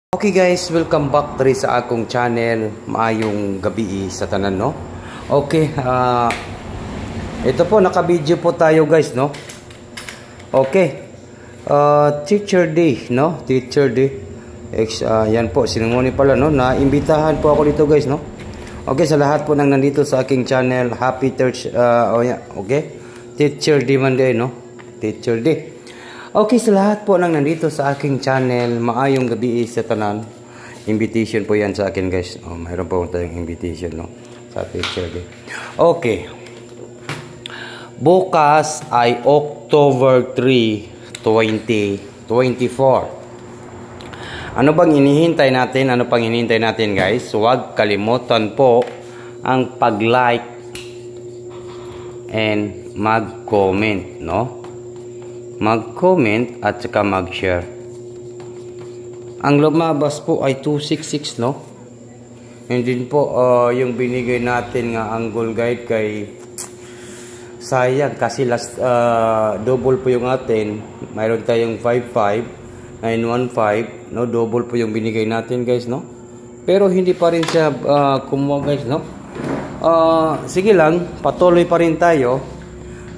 Okay guys, welcome back diri sa akong channel. Maayong gabi sa tanan, no? Okay, ito po, naka-video po tayo guys, no? Okay, Teacher Day, no? Teacher Day. Yan po, sinimoni pala, no? Naimbitahan po ako dito guys, no? Okay, sa lahat po nang nandito sa aking channel, happy church, okay? Teacher Day man day, no? Teacher Day. Okay, sa lahat po nang nandito sa aking channel, maayong gabi sa tanan. Invitation po yan sa akin guys. Mayroon po tayong invitation, no? Sa Teacher Day. Okay. Bukas ay October 3, 2024. Ano bang inihintay natin? Ano pang inihintay natin guys? Huwag kalimutan po ang pag-like and mag-comment, no? Mag-comment at saka mag-share. Ang lumabas po ay 266, no? And din po yung binigay natin nga angle guide kay sayang kasi last double po yung atin. Mayroon tayong 55 915, no? Double po yung binigay natin guys, no? Pero hindi pa rin siya kumuha guys, no? Sige lang, patuloy pa rin tayo.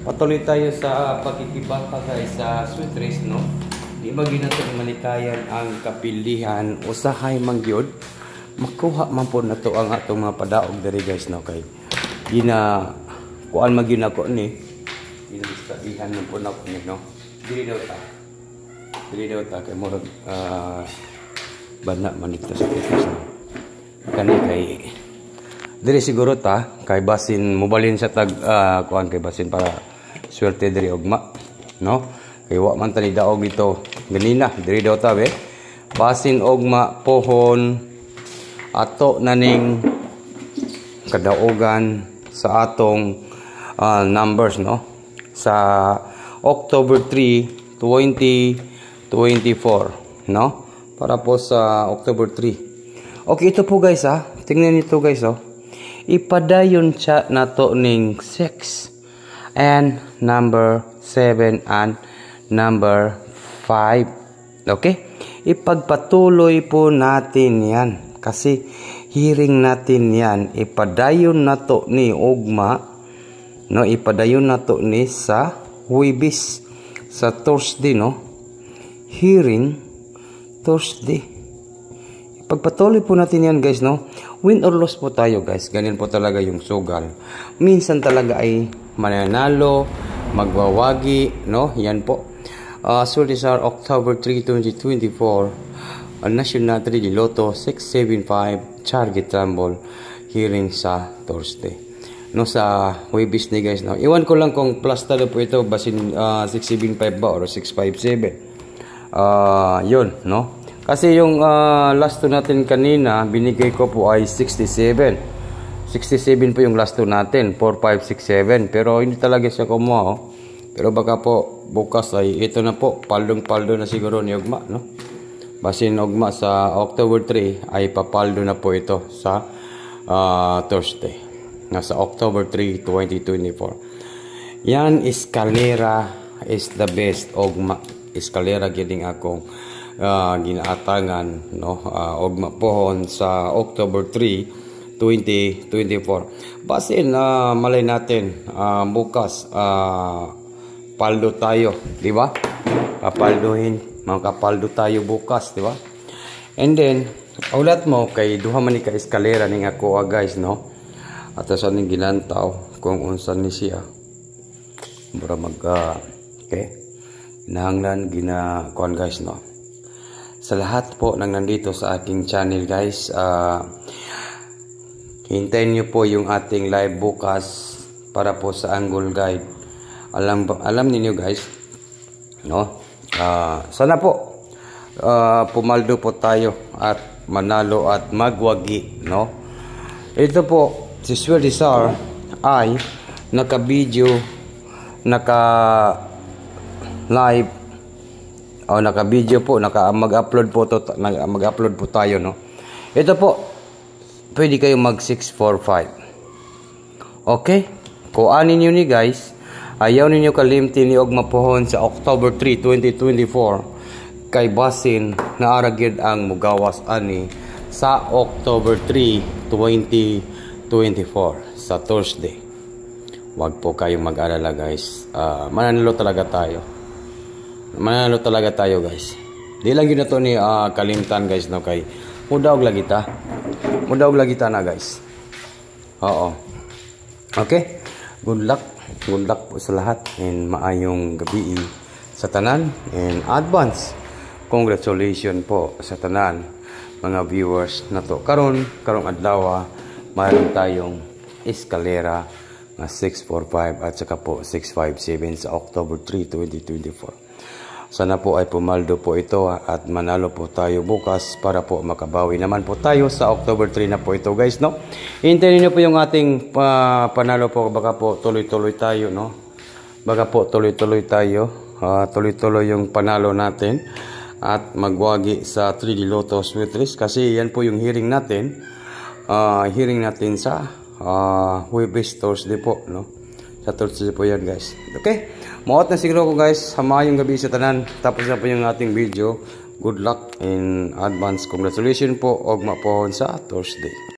Patuloy tayo sa pagkikibaka guys sa sweet race, no? Di ba ginatong malikayan ang kapilihan usahay mangyod makuha man po na to ang atong mga padaog diri guys, no? Kay gina kuan magyud nako ni ginalistabihan man po nako ni, no? Dili daw ta kay murag bana man dito sa Pilipinas, no? Kani kay diri siguro ta kay basin mobalin sa tag kuan kay basin para swerte diri ugma, no? Kay wa man tani daog dito ganina diri daw ta be basin ugma pohon ato naning kadaogan sa atong numbers, no? Sa October 3, 2024, no? Para po sa October 3. Okay, ito po guys, tingnan nito guys, ipadayon siya nato ning 6 and number 7 and number 5. Okay? Ipagpatuloy po natin yan kasi hearing natin yan. Ipadayon nato ni ugma, no? Ipadayon nato ni sa Huwebes, sa Thursday, no? Hearing Thursday. Pagpatuloy po natin yan guys, no? Win or loss po tayo guys. Ganyan po talaga yung sugal. Minsan talaga ay mananalo, magwawagi, no? Yan po. So these are October 3, 2024. National 3D Lotto 675 Target Rumble hearing sa Thursday. No, sa Huwebes ni guys, no? Iwan ko lang kung plus talo po ito basin 675 ba or 657. Yun, no? Kasi yung last two natin kanina, binigay ko po ay 67. 67 po yung last two natin, 4567. Pero hindi talaga siya kumuha, oh. Pero baka po bukas ay ito na po, paldong-paldo na siguro ni ugma, no? Basin ugma sa October 3 ay papaldo na po ito sa Thursday. Nasa October 3, 2024. Yan, eskalera is the best ugma. Eskalera giding akong ginaatangan, no? Ugma pohon sa October 3, 2024. Basin malay natin bukas paldo tayo, di ba? Kapalduhin, makapaldo tayo bukas, di ba? And then ulat mo kay duha man ni ka eskalera ning ako guys, no? Ato sa ning gilantaw kung unsan ni siya. Mura okay. Nahanglan gina kuan guys, no? Sa lahat po nang nandito sa aking channel guys, hintayin nyo po yung ating live bukas para po sa angle guide. Alam niyo guys, no? Sana po pumaldo po tayo at manalo at magwagi, no? Ito po si Swerte Sar ay naka-video, naka-live o naka-video po, mag-upload po to, mag-upload po tayo, no? Ito po, pwede kayo mag 645. Okay? Kuanin nyo ni guys, ayaw ninyo kalimtin ni og mapuhon sa October 3, 2024. kay basin na aragid ang mugawas ani sa October 3, 2024 sa Thursday. Wag po kayong mag-alala guys. Mananalo talaga tayo. Mananalo talaga tayo guys. Di lang yun na to ni kalimtan guys no kay mudaog lagi ta. Mudaog lagi ta na guys. Oo. Okay. Good luck. Good luck po sa lahat and maayong gabi sa tanan and advance congratulations po sa tanan mga viewers na to. Karong adlaw mayroon tayong eskalera na 645 at saka po 657 sa October 3, 2024. Sana po ay pumaldo po ito at manalo po tayo bukas para po makabawi naman po tayo sa October 3 na po ito guys no. Hintayin niyo po yung ating panalo po, baka po tuloy-tuloy tayo no. Baka po tuloy-tuloy tayo, tuloy-tuloy yung panalo natin at magwagi sa 3D Lotto Sweet List kasi yan po yung hearing natin. Hearing natin sa Huwebes Thursday po no. Sa Thursday po yan guys. Okay. Maot na siguro ko guys. Hamayong gabi sa tanan. Tapos na po yung ating video. Good luck in advance. Congratulations po. Ogma po sa Thursday.